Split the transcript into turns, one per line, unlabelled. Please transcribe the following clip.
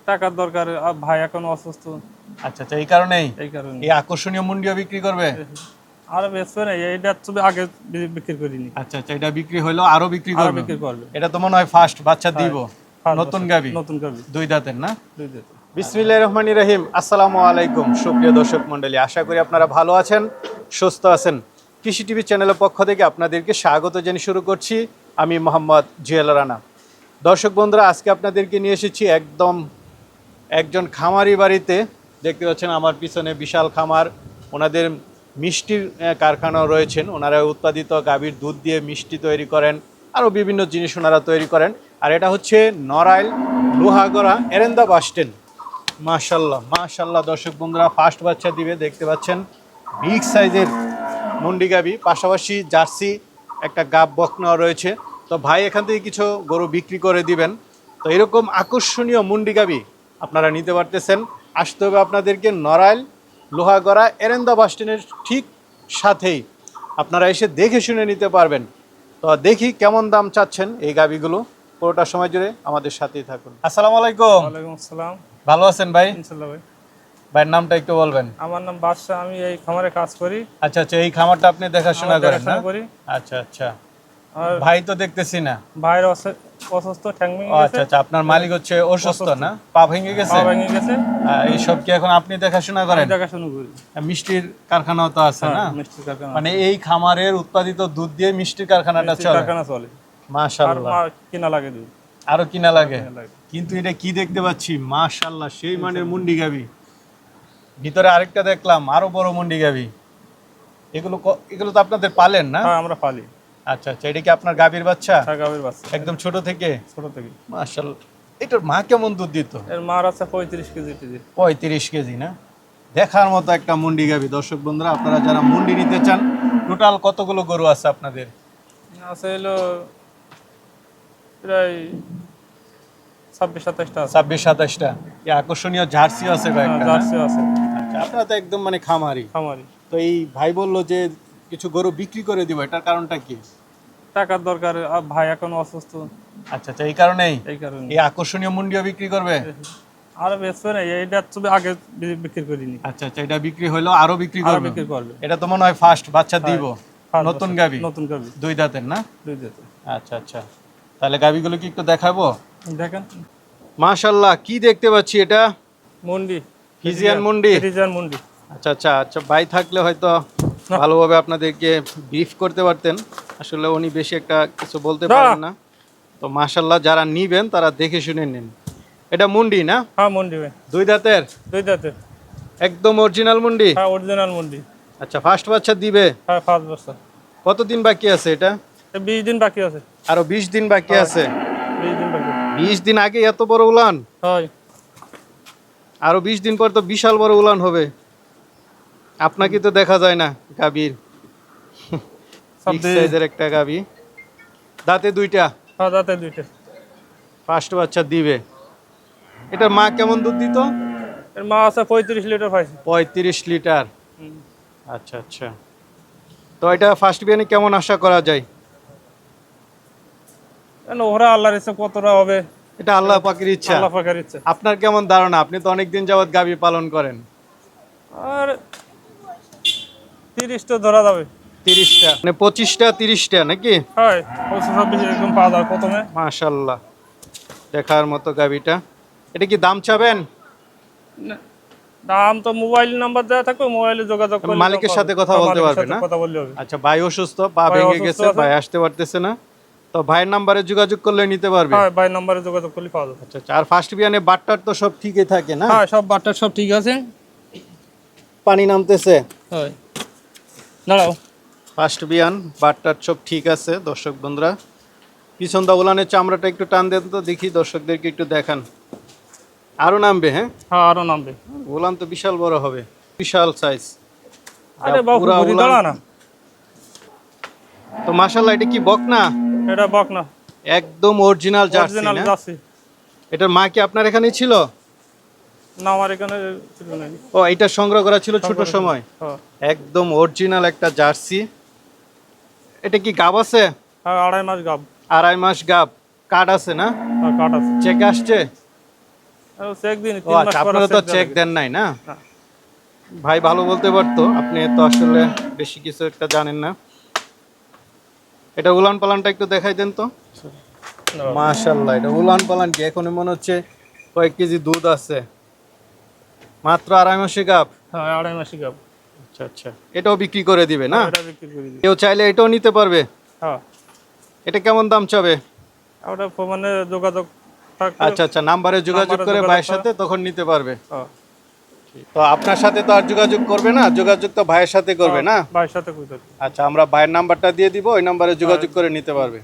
টাকার দরকার, ভাই এখন অসুস্থ।
আচ্ছা আচ্ছা, এই কারণেই
এই কারণে
এই আকর্ষণীয় মুন্ডিও বিক্রি করবে।
আরো বেচবে না, এইটা তো আগে বিক্রি করিনি।
আচ্ছা আচ্ছা, এটা বিক্রি হইলো, আরো বিক্রি
আরো
করবে।
বিক্রি করবে।
এটা তো মনে হয় ফার্স্ট বাচ্চা দিব।
ফার্স্ট
নতুন
বছর,
গাবি,
নতুন গাবি,
দুই দাঁতের না?
দুই দিতে।
বিসমিল্লাহির রহমানির রহিম। আসসালামু আলাইকুম সুপ্রিয় দর্শক মণ্ডলী, আশা করি আপনারা ভালো আছেন, সুস্থ আছেন। কৃষি টিভি চ্যানেলের পক্ষ থেকে আপনাদেরকে স্বাগত জানিয়ে শুরু করছি আমি মোহাম্মদ জুয়েল রানা। দর্শক বন্ধুরা, আজকে আপনাদেরকে নিয়ে এসেছি একজন খামারি বাড়িতে। দেখতে পাচ্ছেন আমার পিছনে বিশাল খামার, ওনাদের মিষ্টির কারখানাও রয়েছেন। ওনারা উৎপাদিত গাভীর দুধ দিয়ে মিষ্টি তৈরি করেন, আরও বিভিন্ন জিনিস ওনারা তৈরি করেন। আর এটা হচ্ছে নড়াইল লোহাগড়া এরেন্দা বাস স্ট্যান্ড। মাশাল্লাহ মাশাল্লাহ দর্শক বন্ধুরা, ফার্স্ট বাচ্চা দিবে, দেখতে পাচ্ছেন বিগ সাইজের মুন্ডি গাভী, পাশাপাশি জার্সি একটা গাব বকনাও রয়েছে। তো ভাই এখান থেকে কিছু গরু বিক্রি করে দিবেন। তো এরকম আকর্ষণীয় মুন্ডি গাভী আপনারা নিতে পারতেছেন। আসতে হবে আপনাদেরকে নড়াইল লোহাগড়া এরেন্দা বাস স্ট্যান্ডের ঠিক সাথেই, আপনারা এসে দেখে শুনে নিতে পারবেন। তো দেখি কেমন দাম চাচ্ছেন এই গাভীগুলো, পুরোটা সময় জুড়ে আমাদের সাথেই থাকুন। আসসালামু আলাইকুম।
ওয়ালাইকুম আসসালাম।
ভালো আছেন ভাই?
ইনশাআল্লাহ ভাই।
ভাইয়ের নামটা একটু বলবেন।
আমার নাম বাদশা, আমি এই খামারে কাজ করি।
আচ্ছা আচ্ছা, এই খামারটা আপনি দেখাশোনা
আমার
করেন না?
দেখাশোনা করি।
আচ্ছা আচ্ছা,
আর
ভাই তো দেখতেছি না।
ভাইয়ের অসুস্থ, ঠ্যাং ভেঙে
ও
গেছে,
আচ্ছা আচ্ছা, আপনার মালিক হচ্ছে অসুস্থ না? পা ভেঙে গেছে?
পা ভেঙে গেছে।
এইসব কি এখন আপনি দেখাশোনা
আমি
করেন?
দেখাশোনা করি।
মিষ্টির কারখানাও তো আছে না?
মিষ্টির কারখানা,
মানে এই খামারের উৎপাদিত দুধ দিয়ে মিষ্টির কারখানাটা
মিষ্টির
চলে?
কারখানা চলে। আর
মাশাআল্লাহ,
কিনা লাগে দুধ।
আরো কিনা লাগে।
কিনা লাগে।
কিন্তু এটা কি দেখতে পাচ্ছি, মাশাআল্লাহ সেই মানের মুন্ডি গাবি। ভিতরে আরেকটা দেখলাম আরো বড় মুন্ডি গাবি। এগুলো তো আপনাদের পালেন না?
হ্যাঁ, আমরা পালি।
আচ্ছা আচ্ছা, এটা কি আপনার গাভীর বাচ্চা?
হ্যাঁ, গাভীর বাচ্চা,
একদম ছোট থেকে?
ছোট থেকে।
মাশাআল্লাহ, এটার মা কেমন দুধ দিত?
এর মার আছে 35 কেজি টিজি।
35 কেজি না? দেখার মতো একটা মুন্ডি গাভী। দর্শক বন্ধুরা, আপনারা যারা মুন্ডি নিতে চান, টোটাল কতগুলো গরু আছে আপনাদের?
আছে হলো প্রায় 26-27টা আছে।
26-27টা। এই আকর্ষণীয় জার্সিও আছে কয়েকটা না?
জার্সিও আছে।
আচ্ছা, আপনারা তো একদম মানে খামারি।
খামারি।
তো এই ভাই বললো যে কিছু গরু বিক্রি করে দিব, এটার কারণটা কি?
টাকার দরকার, ভাই এখন অসুস্থ।
আচ্ছা আচ্ছা, এই কারণেই
এই কারণে
এই আকর্ষণীয় মুন্ডিও বিক্রি করবে।
আরো বেচবে না, এইটা তো আগে বিক্রি করিনি।
আচ্ছা আচ্ছা, এটা বিক্রি হইলো, আরো বিক্রি
আরো
করবে।
বিক্রি করবে।
এটা তো মনে হয় ফার্স্ট বাচ্চা দিব।
ফার্স্ট
নতুন
বছর,
গাবি,
নতুন গাবি,
দুই দাঁতের না?
দুই দিতে।
আচ্ছা আচ্ছা, তাহলে গাবিগুলো কি একটু দেখাবো?
দেখেন,
মাশাআল্লাহ, কি দেখতে পাচ্ছি এটা?
মুন্ডি,
ফিজিয়ান মুন্ডি।
ফ্রিজিয়ান মুন্ডি।
আচ্ছা আচ্ছা আচ্ছা, ভাই থাকলে হয়তো ভালোভাবে আপনাদেরকে ব্রিফ করতে পারতেন। আসলে উনি বেশি একটা কিছু বলতে পারেন না। তো মাশাআল্লাহ, যারা নিবেন তারা দেখে শুনে নিন। এটা মুন্ডি না?
হ্যাঁ, মুন্ডি ভাই,
দুই দাঁতের?
দুই দাঁতে।
একদম অরিজিনাল মুন্ডি?
হ্যাঁ, অরিজিনাল মুন্ডি।
আচ্ছা, ফার্স্ট বাচ্চা দিবে?
হ্যাঁ, 5 বছর।
কতদিন বাকি আছে এটা?
20 দিন বাকি আছে।
আরো 20 দিন বাকি আছে?
20 দিন বাকি।
20 দিন আগে এত বড় উলান?
হয়।
আরো 20 দিন পর তো বিশাল বড় উলান হবে। আপনাকে তো দেখা যায় না গাভীর। বিগ সাইজের একটা গাভী, দাঁতে দুইটা?
হ্যাঁ, দাঁতে দুইটা।
ফার্স্ট বাচ্চা দিবে। এটার মা কেমন দুধ দিত?
এর মা আছে 35 লিটার পাইছে।
35 লিটার। আচ্ছা আচ্ছা, তো এটা ফার্স্ট বিয়ানে কেমন আশা করা যায়?
ওরা আল্লাহর ইচ্ছা কতটা হবে,
এটা আল্লাহ পাকের ইচ্ছা।
আল্লাহ পাকের ইচ্ছা।
আপনার কেমন ধারণা? আপনি তো অনেকদিন যাবত গাভী পালন করেন।
আর 30 তো ধরা যাবে।
30টা মানে 25টা 30টা নাকি?
হয়, 25-26 এরকম পাওয়া যায় প্রথমে।
মাশাআল্লাহ, দেখার মতো গাভীটা। এটা কি দাম চাবেন?
না, দাম তো মোবাইল নাম্বার দেওয়া থাকবে, মোবাইলে যোগাযোগ করলে
মালিকের সাথে কথা বলতে পারবে না?
কথা বললে হবে।
আচ্ছা, ভাই অসুস্থ, পা
ভাই
ভেঙে
অসুস্থ
গেছে,
আছে।
ভাই আসতে পারতেছে না। তো ভাইয়ের নাম্বারে যোগাযোগ করলে নিতে পারবে?
হ্যাঁ, ভাই নাম্বারে যোগাযোগ করলে পাওয়া যাবে।
আচ্ছা আচ্ছা, আর ফার্স্ট বিয়ানে বাটটার তো সব ঠিকই থাকে না?
হ্যাঁ, সব বাটার সব ঠিক আছে।
পানি নামতেছে?
হয়, দাঁড়াও।
ফার্স্ট বিয়ান বাটটার সব ঠিক আছে। দর্শক বন্ধুরা, পিছন দা উলানের চামড়াটা একটু টান দেন তো দেখি, দর্শকদেরকে একটু দেখান। আরো নামবে? হ্যাঁ
হ্যাঁ, আরো নামবে।
উলান তো বিশাল বড় হবে, বিশাল সাইজ।
আরে বাবু, ঘুরি দাঁড়া না।
তো মাশাআল্লাহ, এটা কি বকনা?
এটা বক না,
একদম অরিজিনাল জার্সি
অরিজিনাল
না?
জার্সি।
এটার মা কি আপনার এখানেই ছিল?
না, আমার এখানে ছিল না।
ও, এটা সংগ্রহ করা ছিল ছোট সময়?
হ্যাঁ,
একদম অরিজিনাল একটা জার্সি। এটা কি গাব আছে?
হ্যাঁ, 2.5 মাস গাব।
2.5 মাস গাব। কার্ড আছে না?
হ্যাঁ, কাট আছে।
চেক আসছে?
চেক দিন
ও আচ্ছা, আপনারা তো চেক দেন নাই না? ভাই ভালো বলতে পারতো, আপনি তো আসলে বেশি কিছু একটা জানেন না। এটা উলান পালানটা একটু দেখাই দেন তো। মাশাআল্লাহ, এটা উলান পালান কি? এখন মনে হচ্ছে কয়েক কেজি দুধ আছে, মাত্র 2.5 মাসে গাব।
হ্যাঁ, 2.5 মাসি গাব।
আচ্ছা আচ্ছা, এটাও বিক্রি করে দিবে না?
এটা বিক্রি করে দিই।
কেউ চাইলে এটাও নিতে পারবে?
হ্যাঁ,
এটা কেমন দাম চাবে?
ওটা ফোনে যোগাযোগ থাকলে।
আচ্ছা আচ্ছা, নাম্বারে যোগাযোগ
নাম্বারে
করে
যোগাযোগ
ভাইয়ের
করা।
সাথে তখন নিতে পারবে।
হ্যাঁ,
তো আপনার সাথে তো আর যোগাযোগ করবে না, যোগাযোগ তো ভাইয়ের সাথে করবে না?
ভাইয়ের সাথে কইতে হবে।
আচ্ছা, আমরা ভাইয়ের নাম্বারটা দিয়ে দিব, ওই নাম্বারে যোগাযোগ করে নিতে পারবে।